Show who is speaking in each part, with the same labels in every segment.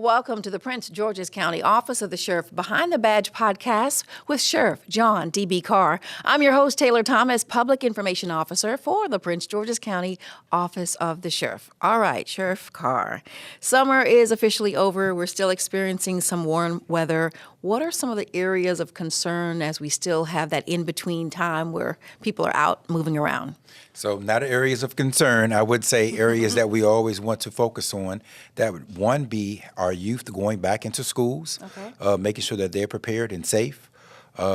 Speaker 1: Welcome to the Prince George's County Office of the Sheriff Behind the Badge podcast with Sheriff John D.B. Carr. I'm your host, Taylor Thomas, Public Information Officer for the Prince George's County Office of the Sheriff. All right, Sheriff Carr. Summer is officially over. We're still experiencing some warm weather. What are some of the areas of concern as we still have that in-between time where people are out moving around?
Speaker 2: So not areas of concern. I would say areas that we always want to focus on. That would, one, be our youth going back into schools, making sure that they're prepared and safe.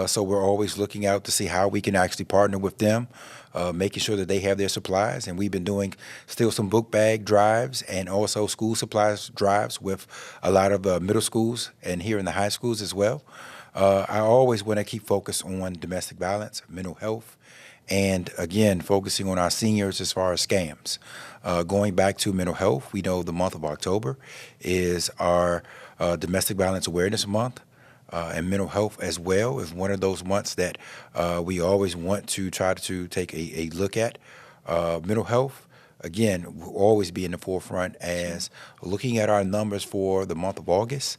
Speaker 2: So we're always looking out to see how we can actually partner with them, making sure that they have their supplies. And we've been doing still some book bag drives and also school supplies drives with a lot of middle schools and here in the high schools as well. I always want to keep focused on domestic violence, mental health, and again, focusing on our seniors as far as scams. Going back to mental health, we know the month of October is our Domestic Violence Awareness Month. And mental health as well is one of those months that we always want to try to take a look at. Mental health, again, will always be in the forefront as looking at our numbers for the month of August.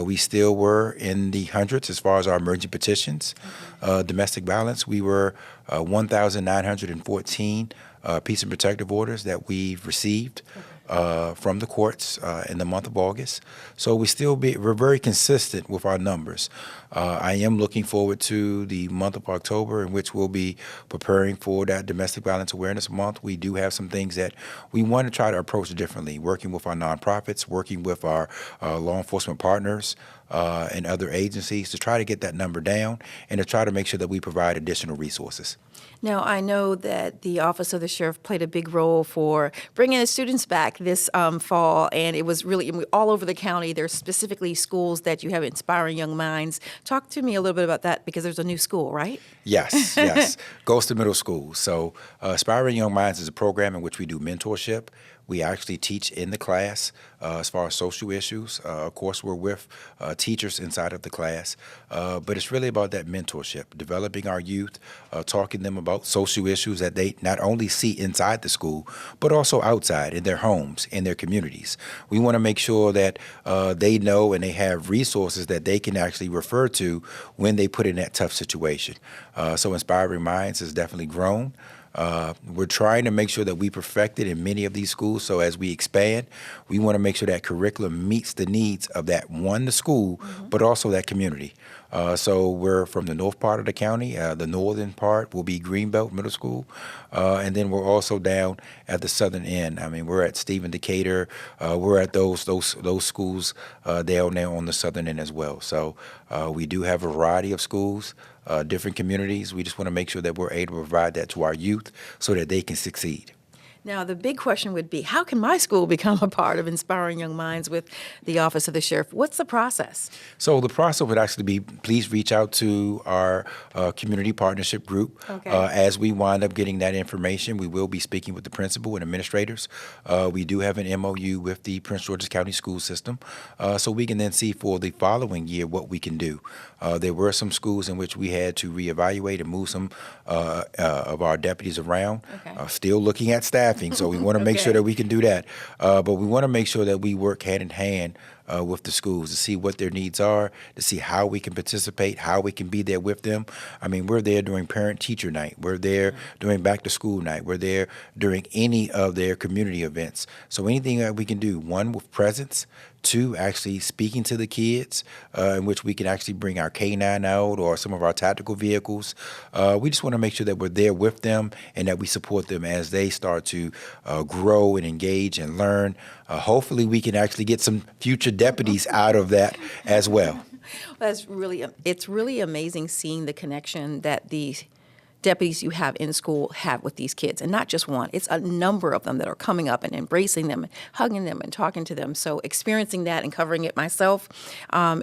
Speaker 2: We still were in the hundreds as far as our emerging petitions. Domestic violence, we were 1,914 peace and protective orders that we've received from the courts in the month of August. So we're very consistent with our numbers. I am looking forward to the month of October, in which we'll be preparing for that Domestic Violence Awareness Month. We do have some things that we want to try to approach differently, working with our nonprofits, working with our law enforcement partners, and other agencies to try to get that number down and to try to make sure that we provide additional resources.
Speaker 1: Now, I know that the Office of the Sheriff played a big role for bringing the students back this fall, and it was really all over the county. There's specifically schools that you have Inspiring Young Minds. Talk to me a little bit about that, because there's a new school, right?
Speaker 2: Yes. Goes to middle school. So Inspiring Young Minds is a program in which we do mentorship. We actually teach in the class as far as social issues. Of course, we're with teachers inside of the class, but it's really about that mentorship, developing our youth, talking to them about social issues that they not only see inside the school, but also outside in their homes, in their communities. We want to make sure that they know and they have resources that they can actually refer to when they put in that tough situation. So Inspiring Minds has definitely grown. We're trying to make sure that we perfect it in many of these schools. So as we expand, we want to make sure that curriculum meets the needs of that the school, but also that community. So we're from the north part of the county. The northern part will be Greenbelt Middle School. And then we're also down at the southern end. I mean, we're at Stephen Decatur. We're at those schools down there on the southern end as well. So we do have a variety of schools. Different communities. We just want to make sure that we're able to provide that to our youth so that they can succeed.
Speaker 1: Now, the big question would be, how can my school become a part of Inspiring Young Minds with the Office of the Sheriff? What's the process?
Speaker 2: So the process would actually be, please reach out to our community partnership group. As we wind up getting that information, we will be speaking with the principal and administrators. We do have an MOU with the Prince George's County School System, so we can then see for the following year what we can do. There were some schools in which we had to reevaluate and move some of our deputies around. Still looking at staffing, so we want to make sure that we can do that. But we want to make sure that we work hand in hand with the schools to see what their needs are, to see how we can participate, how we can be there with them. I mean, we're there during parent-teacher night. We're there during back-to-school night. We're there during any of their community events. So anything that we can do, one, with presence, two, actually speaking to the kids, in which we can actually bring our K-9 out or some of our tactical vehicles. We just want to make sure that we're there with them and that we support them as they start to grow and engage and learn. Hopefully we can actually get some future deputies out of that as well.
Speaker 1: It's really amazing seeing the connection that the deputies you have in school have with these kids, and not just one. It's a number of them that are coming up and embracing them, and hugging them and talking to them. So experiencing that and covering it myself,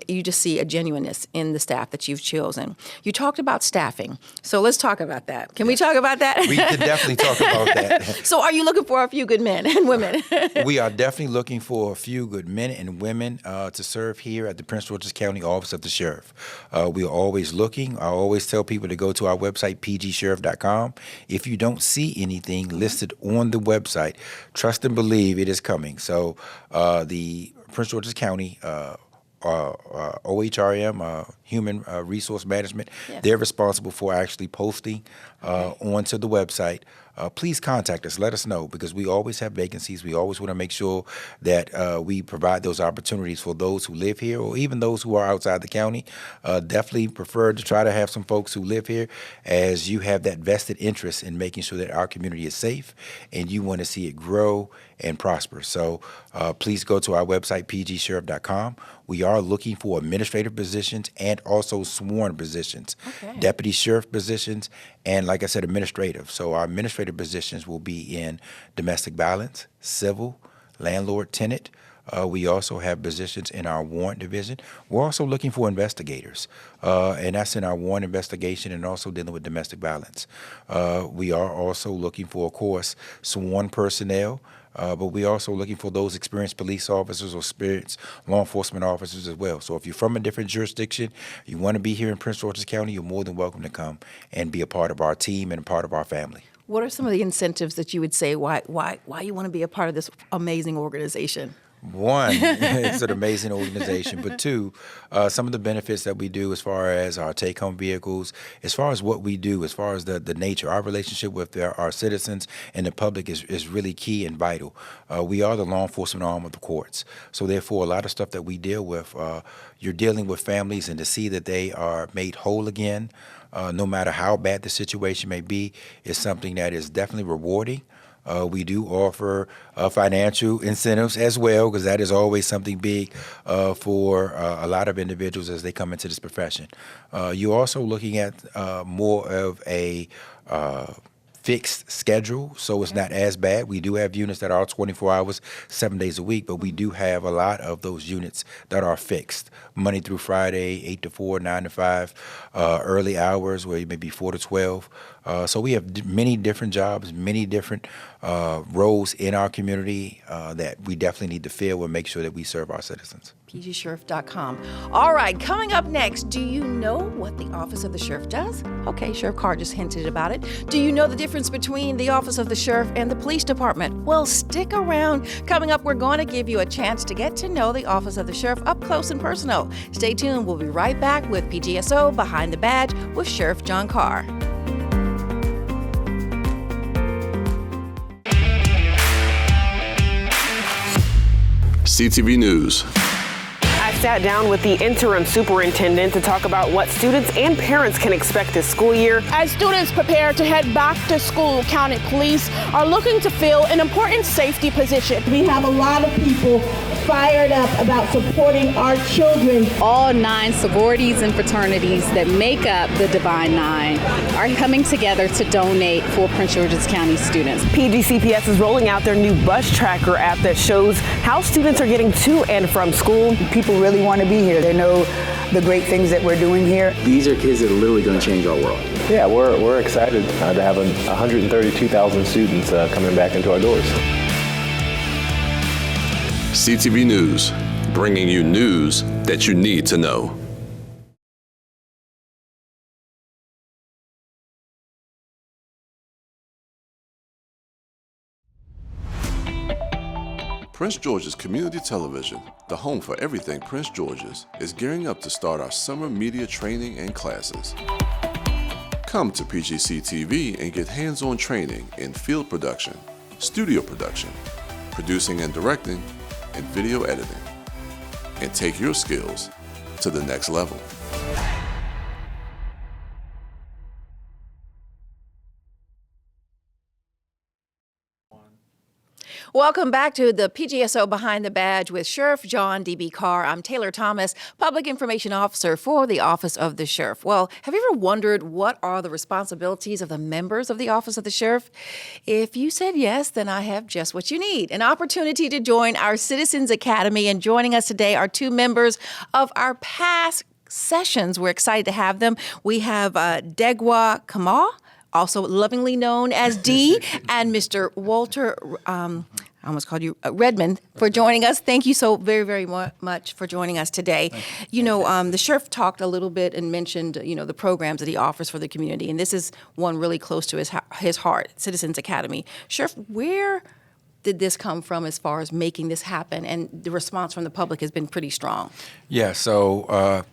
Speaker 1: you just see a genuineness in the staff that you've chosen. You talked about staffing, so let's talk about that. Can we talk about that?
Speaker 2: We can definitely talk about that.
Speaker 1: So are you looking for a few good men and women?
Speaker 2: We are definitely looking for a few good men and women to serve here at the Prince George's County Office of the Sheriff. We are always looking. I always tell people to go to our website, PGSheriff.com. If you don't see anything listed on the website, trust and believe it is coming. So the Prince George's County OHRM, Human Resource Management.
Speaker 1: Yes.
Speaker 2: They're responsible for actually posting onto the website. Please contact us. Let us know, because we always have vacancies. We always want to make sure that we provide those opportunities for those who live here, or even those who are outside the county. Definitely prefer to try to have some folks who live here, as you have that vested interest in making sure that our community is safe, and you want to see it grow and prosper. So please go to our website, pgsheriff.com. We are looking for administrative positions and also sworn positions, deputy sheriff positions, and like I said, administrative. So our administrative positions will be in domestic violence, civil, landlord, tenant. We also have positions in our warrant division. We're also looking for investigators, and that's in our warrant investigation and also dealing with domestic violence. We are also looking for, of course, sworn personnel. But we're also looking for those experienced police officers or experienced law enforcement officers as well. So if you're from a different jurisdiction, you want to be here in Prince George's County, you're more than welcome to come and be a part of our team and a part of our family.
Speaker 1: What are some of the incentives that you would say why you want to be a part of this amazing organization?
Speaker 2: One, it's an amazing organization, but two, some of the benefits that we do as far as our take-home vehicles, as far as what we do, as far as the nature, our relationship with our citizens and the public is really key and vital. We are the law enforcement arm of the courts, so therefore a lot of stuff that we deal with, you're dealing with families, and to see that they are made whole again, no matter how bad the situation may be, is something that is definitely rewarding. We do offer financial incentives as well, because that is always something big for a lot of individuals as they come into this profession. You're also looking at more of a fixed schedule, so it's not as bad. We do have units that are 24 hours, 7 days a week, but we do have a lot of those units that are fixed, Monday through Friday, 8 to 4, 9 to 5, early hours where it may be 4 to 12. So we have many different jobs, many different roles in our community that we definitely need to fill and make sure that we serve our citizens.
Speaker 1: PGSheriff.com. All right, coming up next, do you know what the Office of the Sheriff does? Okay, Sheriff Carr just hinted about it. Do you know the difference between the Office of the Sheriff and the Police Department? Well, stick around. Coming up, we're going to give you a chance to get to know the Office of the Sheriff up close and personal. Stay tuned. We'll be right back with PGSO Behind the Badge with Sheriff John Carr.
Speaker 3: CTV News.
Speaker 4: I sat down with the interim superintendent to talk about what students and parents can expect this school year.
Speaker 5: As students prepare to head back to school, county police are looking to fill an important safety position.
Speaker 6: We have a lot of people fired up about supporting our children.
Speaker 7: All 9 sororities and fraternities that make up the Divine Nine are coming together to donate for Prince George's County students.
Speaker 4: PGCPS is rolling out their new bus tracker app that shows how students are getting to and from school.
Speaker 8: People really want to be here. They know the great things that we're doing here.
Speaker 9: These are kids that are literally going to change our world.
Speaker 10: Yeah, we're excited to have 132,000 students coming back into our doors.
Speaker 3: CTV News, bringing you news that you need to know. Prince George's Community Television, the home for everything Prince George's, is gearing up to start our summer media training and classes. Come to PGCTV and get hands-on training in field production, studio production, producing and directing, and video editing, and take your skills to the next level.
Speaker 1: Welcome back to the PGSO Behind the Badge with Sheriff John D.B. Carr. I'm Taylor Thomas, Public Information Officer for the Office of the Sheriff. Well, have you ever wondered what are the responsibilities of the members of the Office of the Sheriff? If you said yes, then I have just what you need, an opportunity to join our Citizens Academy. And joining us today are 2 members of our past sessions. We're excited to have them. We have Degwa Kamal, also lovingly known as D, and Mr. Walter, I almost called you Redmond, for joining us. Thank you so very, very much for joining us today. You know, the sheriff talked a little bit and mentioned, the programs that he offers for the community, and this is one really close to his heart, Citizens Academy. Sheriff, where did this come from as far as making this happen? And the response from the public has been pretty strong.
Speaker 2: Yeah, so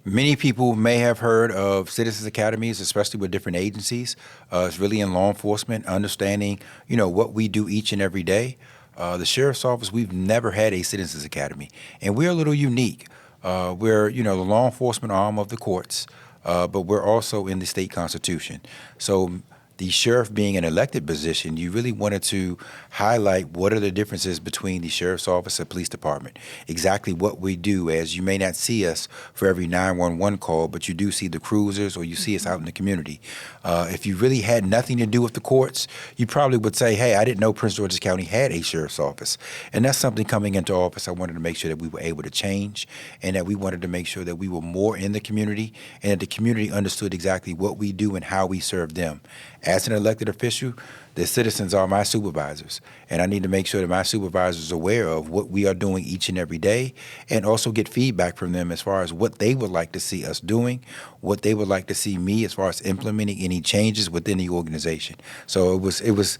Speaker 2: many people may have heard of Citizens Academies, especially with different agencies. It's really in law enforcement, understanding, what we do each and every day. The Sheriff's Office, we've never had a Citizens Academy, and we're a little unique. We're, the law enforcement arm of the courts, but we're also in the state constitution. So the sheriff being an elected position, you really wanted to highlight what are the differences between the sheriff's office and police department, exactly what we do, as you may not see us for every 911 call, but you do see the cruisers or you see us out in the community. If you really had nothing to do with the courts, you probably would say, hey, I didn't know Prince George's County had a sheriff's office. And that's something coming into office I wanted to make sure that we were able to change, and that we wanted to make sure that we were more in the community and that the community understood exactly what we do and how we serve them. As an elected official, the citizens are my supervisors, and I need to make sure that my supervisors are aware of what we are doing each and every day, and also get feedback from them as far as what they would like to see us doing, what they would like to see me as far as implementing any changes within the organization. So it was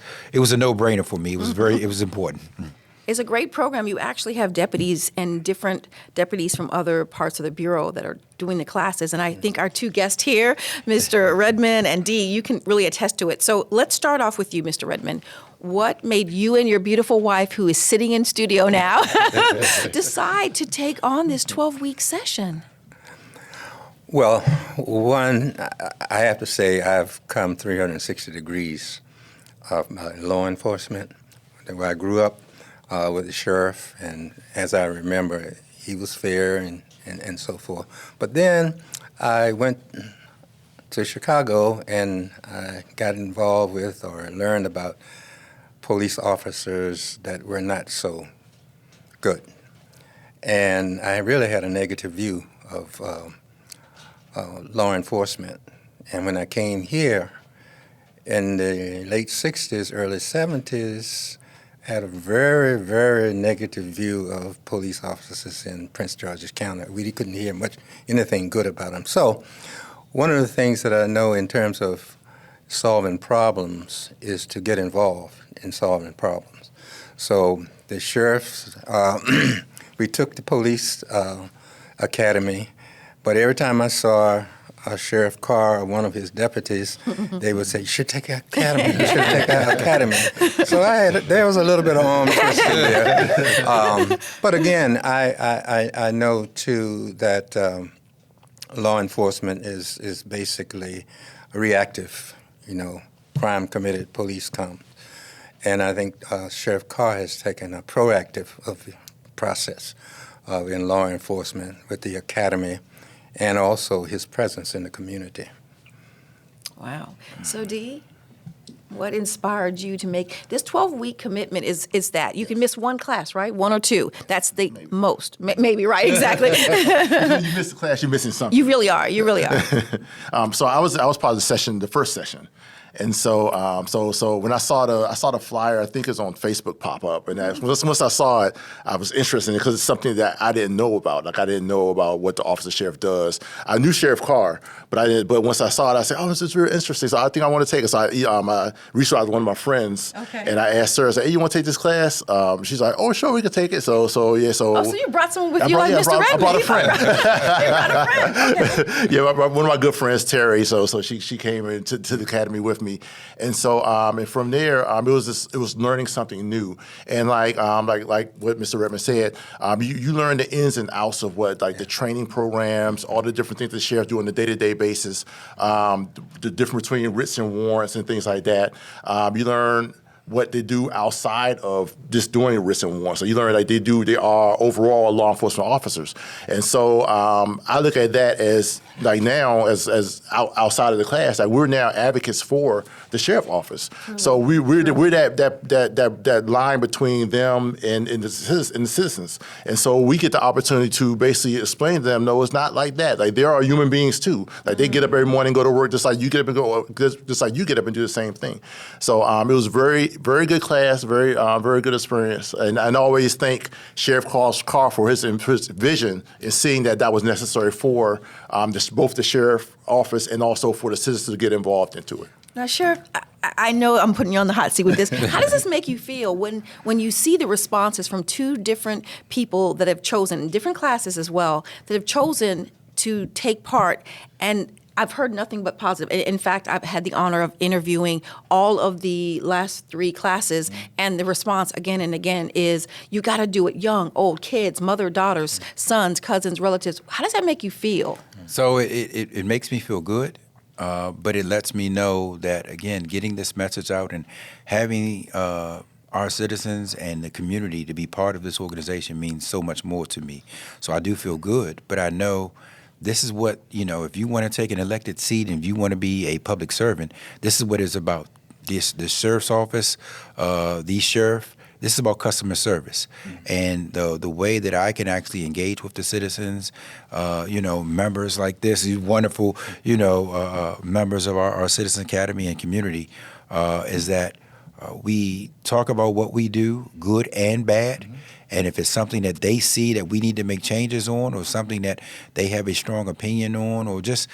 Speaker 2: a no-brainer for me. It was important.
Speaker 1: It's a great program. You actually have deputies and different deputies from other parts of the Bureau that are doing the classes. And I think our two guests here, Mr. Redmond and Dee, you can really attest to it. So let's start off with you, Mr. Redmond. What made you and your beautiful wife, who is sitting in studio now, decide to take on this 12-week session?
Speaker 11: Well, one, I have to say I've come 360 degrees of law enforcement. Where I grew up, with the sheriff, and as I remember, he was fair and so forth. But then I went to Chicago and I got involved with or learned about police officers that were not so good. And I really had a negative view of law enforcement. And when I came here in the late 60s, early 70s, had a very, very negative view of police officers in Prince George's County. We couldn't hear anything good about them. So one of the things that I know in terms of solving problems is to get involved in solving problems. So the sheriffs, we took the police academy, but every time I saw Sheriff Carr or one of his deputies, they would say, you should take an academy, you should take an academy. So there was a little bit of arm twisting there. But again, I know, too, that law enforcement is basically reactive. Crime committed, police come. And I think Sheriff Carr has taken a proactive process in law enforcement with the academy, and also his presence in the community.
Speaker 1: Wow. So, Dee, what inspired you to make this 12-week commitment? Is that you can miss one class, right? One or two. That's the most. Maybe, right? Exactly.
Speaker 12: You miss the class, you're missing something.
Speaker 1: You really are. You really are.
Speaker 12: So I was part of the first session. And so, so when I saw the flyer, I think it was on Facebook pop up, and once I saw it, I was interested in it because it's something that I didn't know about. Like I didn't know about what the office of sheriff does. I knew Sheriff Carr, but I didn't. But once I saw it, I said, "Oh, this is very interesting." So I think I want to take it. So I reached out to one of my friends, and I asked her, I said, "Hey, you want to take this class?" She's like, "Oh, sure, we can take it." So yeah. So
Speaker 1: you brought someone with you, like Mr. Redmond.
Speaker 12: I brought a friend.
Speaker 1: You brought a friend. Okay.
Speaker 12: Yeah, one of my good friends, Terry. So she came into the academy with me. And so, and from there, it was learning something new, and like what Mr. Redmond said, you learn the ins and outs of what the training programs, all the different things the sheriff do on a day-to-day basis, the difference between writs and warrants and things like that. You learn what they do outside of just doing writs and warrants. So you learn they are overall law enforcement officers. And so I look at that as now as outside of the class, we're now advocates for the sheriff office. Mm-hmm. So we're that line between them and the citizens. And so we get the opportunity to basically explain to them, no, it's not like that. There are human beings too. They get up every morning, go to work just like you get up and do the same thing. So it was very, very good class, very good experience. And I always thank Sheriff Carr for his vision in seeing that was necessary for both the sheriff office and also for the citizens to get involved into it.
Speaker 1: Now, Sheriff, I know I'm putting you on the hot seat with this. How does this make you feel when you see the responses from two different people that have chosen, different classes as well, that have chosen to take part? And I've heard nothing but positive. In fact, I've had the honor of interviewing all of the last 3 classes, and the response again and again is, you got to do it young, old, kids, mother, daughters, sons, cousins, relatives. How does that make you feel?
Speaker 2: So it makes me feel good, but it lets me know that, again, getting this message out and having our citizens and the community to be part of this organization means so much more to me. So I do feel good, but I know this is what, if you want to take an elected seat and if you want to be a public servant, this is what it's about. The sheriff's office, the sheriff, this is about customer service. And the way that I can actually engage with the citizens, members like this, these wonderful, members of our Citizen Academy and community, is that we talk about what we do, good and bad. And if it's something that they see that we need to make changes on, or something that they have a strong opinion on, or just,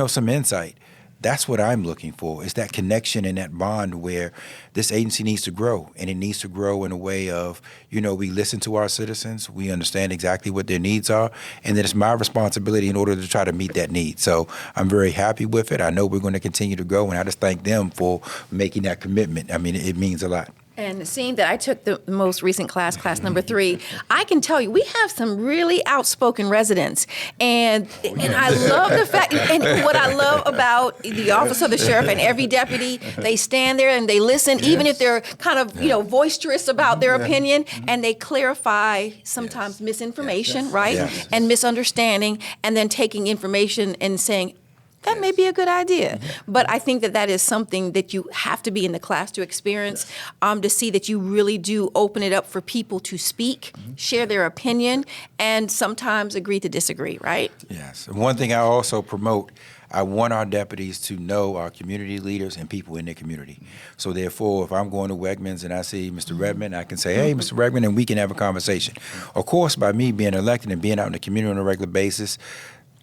Speaker 2: some insight, that's what I'm looking for, is that connection and that bond where this agency needs to grow. And it needs to grow in a way of, we listen to our citizens, we understand exactly what their needs are, and then it's my responsibility in order to try to meet that need. So I'm very happy with it. I know we're going to continue to grow, and I just thank them for making that commitment. I mean, it means a lot.
Speaker 1: And seeing that I took the most recent class number 3, I can tell you we have some really outspoken residents, and I love the fact. And what I love about the office of the sheriff and every deputy, they stand there and they listen, even if they're kind of boisterous about their opinion, and they clarify sometimes misinformation, right, and misunderstanding, and then taking information and saying, that may be a good idea. But I think that is something that you have to be in the class to experience, to see that you really do open it up for people to speak, share their opinion, and sometimes agree to disagree, right?
Speaker 2: Yes. And one thing I also promote, I want our deputies to know our community leaders and people in their community. So therefore, if I'm going to Wegmans and I see Mr. Redmond, I can say, hey, Mr. Redmond, and we can have a conversation. Of course, by me being elected and being out in the community on a regular basis,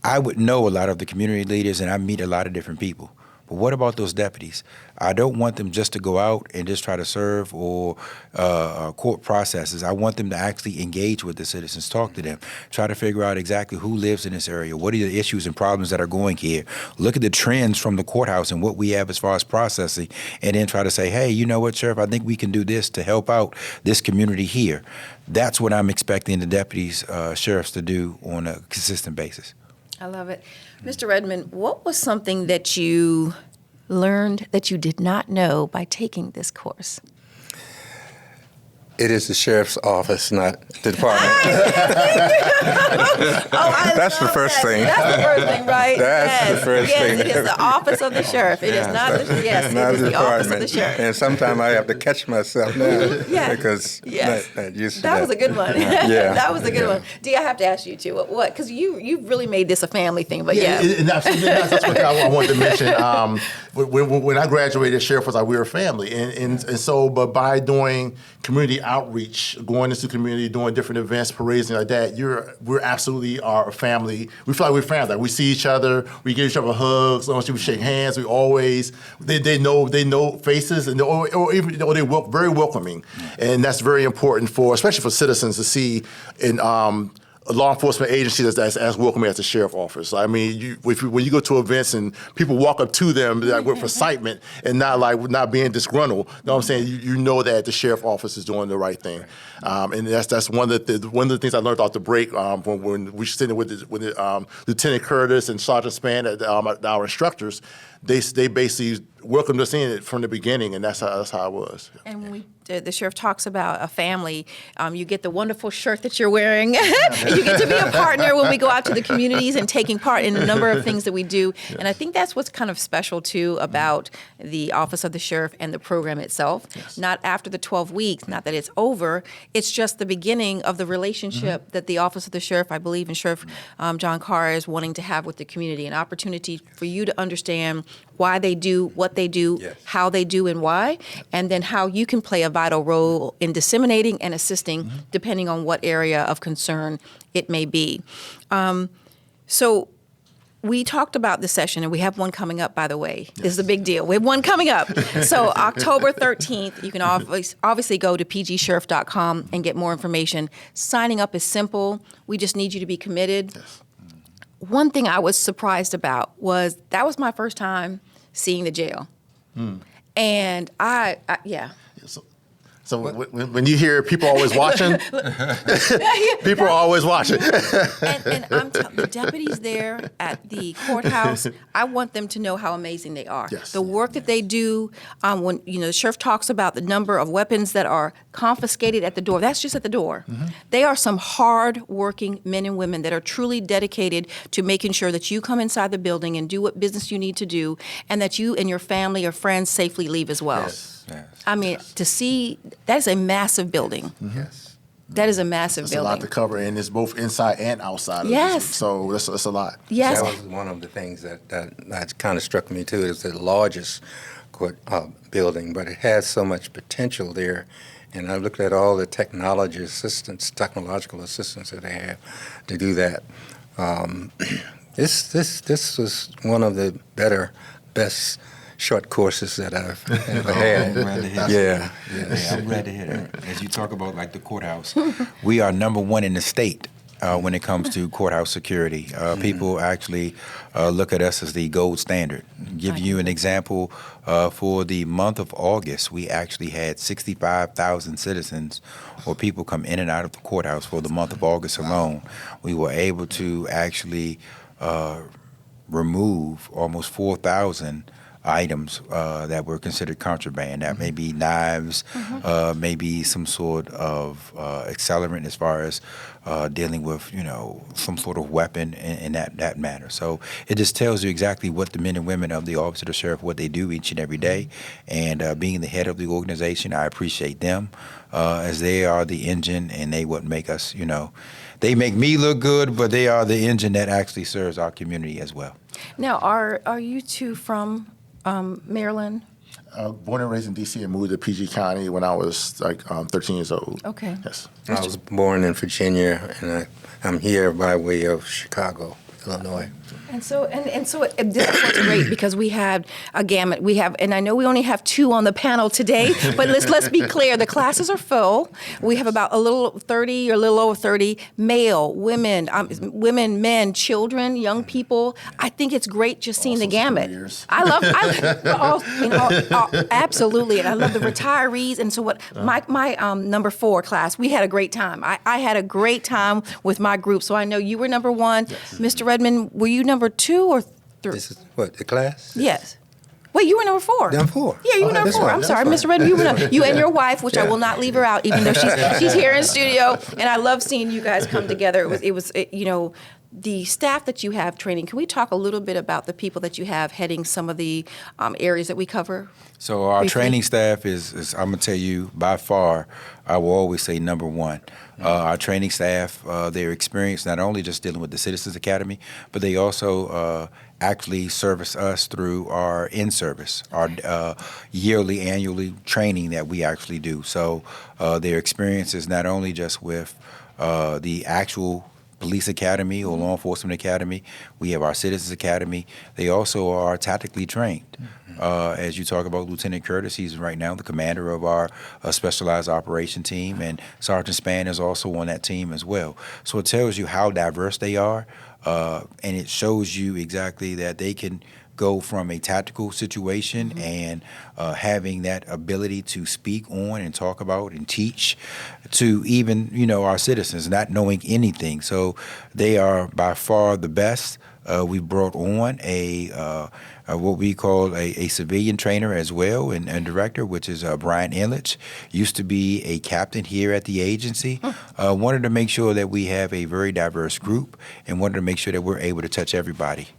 Speaker 2: I would know a lot of the community leaders, and I meet a lot of different people. But what about those deputies? I don't want them just to go out and just try to serve or court processes. I want them to actually engage with the citizens, talk to them, try to figure out exactly who lives in this area, what are the issues and problems that are going here, look at the trends from the courthouse and what we have as far as processing, and then try to say, hey, you know what, Sheriff, I think we can do this to help out this community here. That's what I'm expecting the deputies, sheriffs to do on a consistent basis.
Speaker 1: I love it. Mr. Redmond, what was something that you learned that you did not know by taking this course?
Speaker 11: It is the sheriff's office, not the department. That's the first thing.
Speaker 1: That's the first thing, right?
Speaker 11: That's the first thing.
Speaker 1: Yes, it is the office of the sheriff. It is not the the office of the sheriff.
Speaker 11: And sometimes I have to catch myself now because that used to
Speaker 1: that was a good one.
Speaker 11: Yeah.
Speaker 1: That was a good one. Dee, I have to ask you too. What? Because you really made this a family thing. But
Speaker 12: and that's what I wanted to mention. When I graduated as sheriff, we were a family, and so but by doing community outreach, going into the community, doing different events, parades, and like that, we're absolutely our family. We feel like we're family. Like we see each other, we give each other hugs, we shake hands. We always they know faces, and or even they're very welcoming, and that's very important especially for citizens to see in a law enforcement agency that's as welcoming as the sheriff office. I mean, when you go to events and people walk up to them with excitement and not being disgruntled, you know what I'm saying? You know that the sheriff office is doing the right thing, and that's one of the things I learned off the break when we were sitting with Lieutenant Curtis and Sergeant Span, our instructors. They basically welcomed us in from the beginning, and that's how it was.
Speaker 1: And when the sheriff talks about a family, you get the wonderful shirt that you're wearing. You get to be a partner when we go out to the communities and taking part in a number of things that we do. Yeah. And I think that's what's kind of special, too, about the Office of the Sheriff and the program itself. Yes. Not after the 12 weeks, not that it's over. It's just the beginning of the relationship that the Office of the Sheriff, I believe, and Sheriff John Carr is wanting to have with the community, an opportunity for you to understand why they do what they do, how they do and why, and then how you can play a vital role in disseminating and assisting depending on what area of concern it may be. So we talked about this session, and we have one coming up, by the way. Yes. This is a big deal. We have one coming up. So October 13th, you can obviously go to pgsheriff.com and get more information. Signing up is simple. We just need you to be committed. Yes. One thing I was surprised about was that was my first time seeing the jail. And yeah.
Speaker 12: So when you hear people always watching, people are always watching.
Speaker 1: and the deputies there at the courthouse, I want them to know how amazing they are.
Speaker 12: Yes.
Speaker 1: The work that they do, when the sheriff talks about the number of weapons that are confiscated at the door, that's just at the door. They are some hard-working men and women that are truly dedicated to making sure that you come inside the building and do what business you need to do, and that you and your family or friends safely leave as well.
Speaker 12: Yes.
Speaker 2: Yes.
Speaker 1: I mean, to see, that is a massive building.
Speaker 2: Yes.
Speaker 1: That is a massive building.
Speaker 12: It's a lot to cover, and it's both inside and outside.
Speaker 1: Yes.
Speaker 12: So that's a lot.
Speaker 1: Yes.
Speaker 11: That was one of the things that kind of struck me too. It's the largest court building, but it has so much potential there. And I looked at all the technological assistance that they have to do that. This was one of the best short courses that I've ever had. Yeah.
Speaker 2: I'm glad to hear that. As you talk about like the courthouse, we are number one in the state when it comes to courthouse security. People actually look at us as the gold standard. Give you an example, for the month of August, we actually had 65,000 citizens or people come in and out of the courthouse for the month of August alone. We were able to actually remove almost 4,000 items that were considered contraband. That may be knives, maybe some sort of accelerant as far as dealing with, some sort of weapon in that matter. So it just tells you exactly what the men and women of the Office of the Sheriff, what they do each and every day. And being the head of the organization, I appreciate them as they are the engine, and they would make us, they make me look good, but they are the engine that actually serves our community as well.
Speaker 1: Now, are you two from Maryland?
Speaker 12: Born and raised in D.C. and moved to PG County when I was 13 years old.
Speaker 1: Okay.
Speaker 12: Yes.
Speaker 11: I was born in Virginia, and I'm here by way of Chicago, Illinois.
Speaker 1: And so this is what's great, because we have a gamut. We have, and I know we only have two on the panel today, but let's be clear. The classes are full. We have about a little 30 or a little over 30 male, women, men, children, young people. I think it's great just seeing the gamut. Absolutely, and I love the retirees. And so my number 4 class, we had a great time. I had a great time with my group. So I know you were number 1, yes. Mr. Redmond. Were you number 2 or 3?
Speaker 11: This is what, the class?
Speaker 1: Yes. Wait, you were number 4.
Speaker 11: I'm 4.
Speaker 1: Yeah, you were number 4. I'm sorry, Mr. Redmond. You and your wife, which I will not leave her out, even though she's here in studio. And I love seeing you guys come together. It was the staff that you have training. Can we talk a little bit about the people that you have heading some of the areas that we cover?
Speaker 2: So our training staff is I'm going to tell you, by far, I will always say number 1. Our training staff, they're experienced not only just dealing with the Citizens Academy, but they also actually service us through our in-service, our annually training that we actually do. So their experience is not only just with the actual Police Academy or Law Enforcement Academy. We have our Citizens Academy. They also are tactically trained. As you talk about Lieutenant Curtis, he's right now the commander of our specialized operation team, and Sergeant Spann is also on that team as well. So it tells you how diverse they are, and it shows you exactly that they can go from a tactical situation and having that ability to speak on and talk about and teach to even, our citizens not knowing anything. So they are by far the best. We brought on what we call a civilian trainer as well and director, which is Brian Illich. Used to be a captain here at the agency. Wanted to make sure that we have a very diverse group and wanted to make sure that we're able to touch everybody.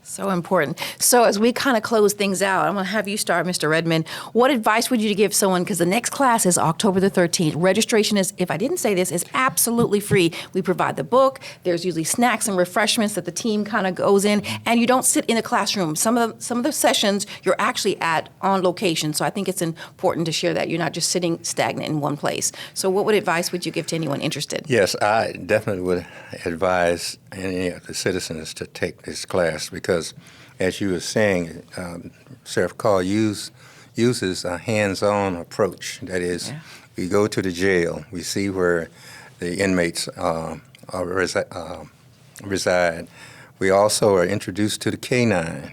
Speaker 1: So important. So as we kind of close things out, I'm going to have you start, Mr. Redmond. What advice would you give someone? Because the next class is October the 13th. Registration is, if I didn't say this, is absolutely free. We provide the book. There's usually snacks and refreshments that the team kind of goes in, and you don't sit in a classroom. Some of the sessions you're actually on location. So I think it's important to share that you're not just sitting stagnant in one place. So what advice would you give to anyone interested?
Speaker 11: Yes, I definitely would advise any of the citizens to take this class because, as you were saying, Sheriff Carr uses a hands-on approach. That is, we go to the jail, we see where the inmates reside. We also are introduced to the canine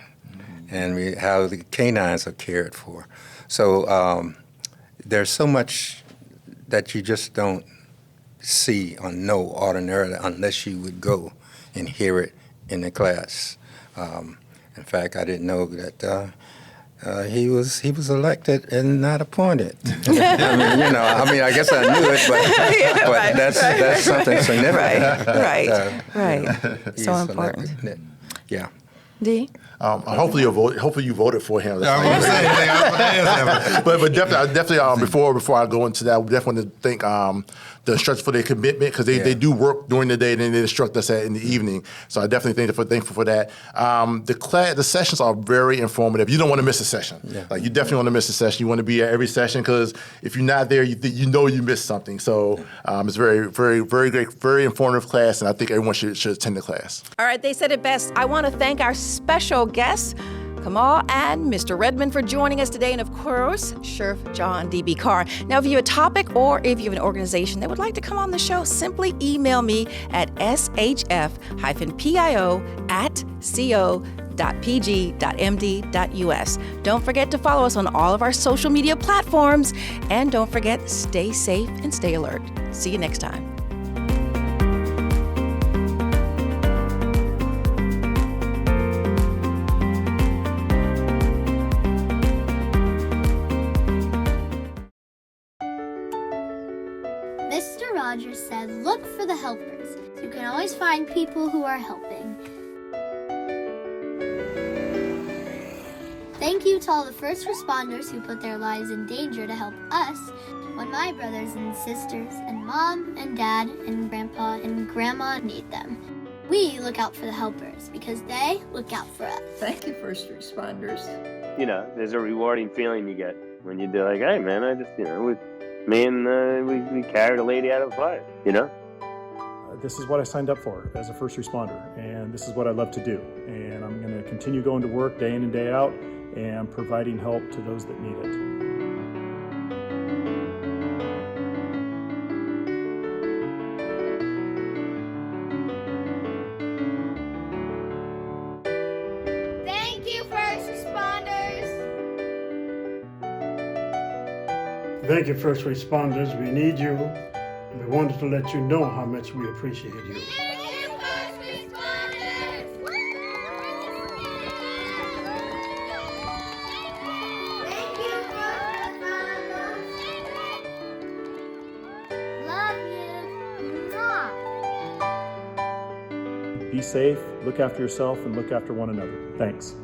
Speaker 11: and how the canines are cared for. So there's so much that you just don't see or know ordinarily unless you would go and hear it in the class. In fact, I didn't know that he was elected and not appointed. I guess I knew it, but that's something significant.
Speaker 1: Right. So important.
Speaker 11: Elected. Yeah.
Speaker 1: D?
Speaker 12: Hopefully you voted for him. But definitely, before I go into that, we definitely want to thank the instructors for their commitment because they do work during the day and then they instruct us in the evening. So I definitely thankful for that. The sessions are very informative. You don't want to miss a session. Yeah. Like you definitely want to miss a session. You want to be at every session because if you're not there, you know you missed something. So it's very, very, very great, very informative class, and I think everyone should attend the class.
Speaker 1: All right, they said it best. I want to thank our special guests, Kamal and Mr. Redmond, for joining us today, and of course, Sheriff John D.B. Carr. Now, if you have a topic or if you have an organization that would like to come on the show, simply email me at shf-pio@co.pg.md.us. Don't forget to follow us on all of our social media platforms, and don't forget, stay safe and stay alert. See you next time.
Speaker 13: Mr. Rogers said, look for the helpers. You can always find people who are helping. Thank you to all the first responders who put their lives in danger to help us when my brothers and sisters and mom and dad and grandpa and grandma need them. We look out for the helpers because they look out for us.
Speaker 14: Thank you, first responders.
Speaker 15: There's a rewarding feeling you get when you do like, hey man, I just, with me and we carried a lady out of a fire,
Speaker 16: This is what I signed up for as a first responder, and this is what I love to do. And I'm going to continue going to work day in and day out and providing help to those that need it.
Speaker 13: Thank you, first responders.
Speaker 17: Thank you, first responders. We need you. We wanted to let you know how much we appreciate you.
Speaker 13: Thank you, first responders. Thank you, first responders. Love you.
Speaker 16: Be safe, look after yourself, and look after one another. Thanks.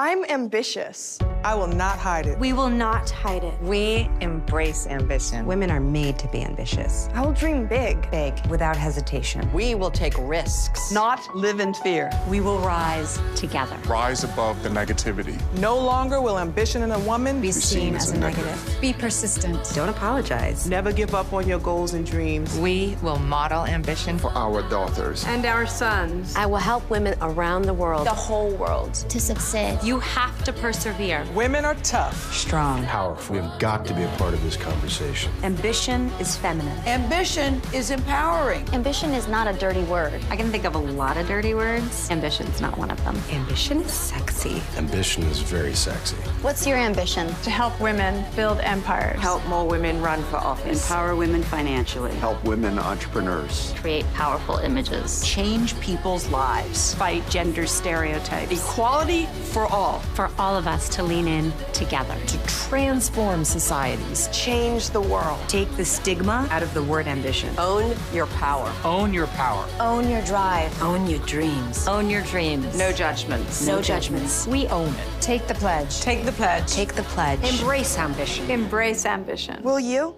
Speaker 18: I'm ambitious. I will not hide it.
Speaker 19: We will not hide it.
Speaker 20: We embrace ambition. Women are made to be ambitious.
Speaker 18: I will dream big.
Speaker 20: Big, without hesitation.
Speaker 18: We will take risks. Not live in fear.
Speaker 19: We will rise together.
Speaker 21: Rise above the negativity.
Speaker 18: No longer will ambition in a woman
Speaker 19: be seen as a negative. Be persistent.
Speaker 20: Don't apologize.
Speaker 18: Never give up on your goals and dreams.
Speaker 20: We will model ambition
Speaker 21: for our daughters
Speaker 19: and our sons.
Speaker 22: I will help women around the world,
Speaker 19: the whole world,
Speaker 13: to succeed.
Speaker 19: You have to persevere.
Speaker 18: Women are tough,
Speaker 20: strong,
Speaker 23: powerful. We have got to be a part of this conversation.
Speaker 19: Ambition is feminine.
Speaker 18: Ambition is empowering.
Speaker 22: Ambition is not a dirty word.
Speaker 19: I can think of a lot of dirty words. Ambition's not one of them.
Speaker 20: Ambition is sexy.
Speaker 23: Ambition is very sexy.
Speaker 22: What's your ambition?
Speaker 5: To help women build empires.
Speaker 20: Help more women run for office.
Speaker 19: Empower women financially.
Speaker 23: Help women entrepreneurs.
Speaker 22: Create powerful images.
Speaker 19: Change people's lives. Fight gender stereotypes.
Speaker 18: Equality for all.
Speaker 19: For all of us to lead
Speaker 22: joining in together.
Speaker 4: To transform societies.
Speaker 18: Change the world.
Speaker 20: Take the stigma out of the word ambition.
Speaker 18: Own your power.
Speaker 4: Own your power.
Speaker 18: Own your drive.
Speaker 20: Own your dreams.
Speaker 22: Own your dreams.
Speaker 18: No judgments.
Speaker 22: No judgments.
Speaker 4: We own it.
Speaker 20: Take the pledge.
Speaker 18: Take the pledge.
Speaker 20: Take the pledge.
Speaker 22: Embrace ambition.
Speaker 19: Embrace ambition.
Speaker 18: Will you?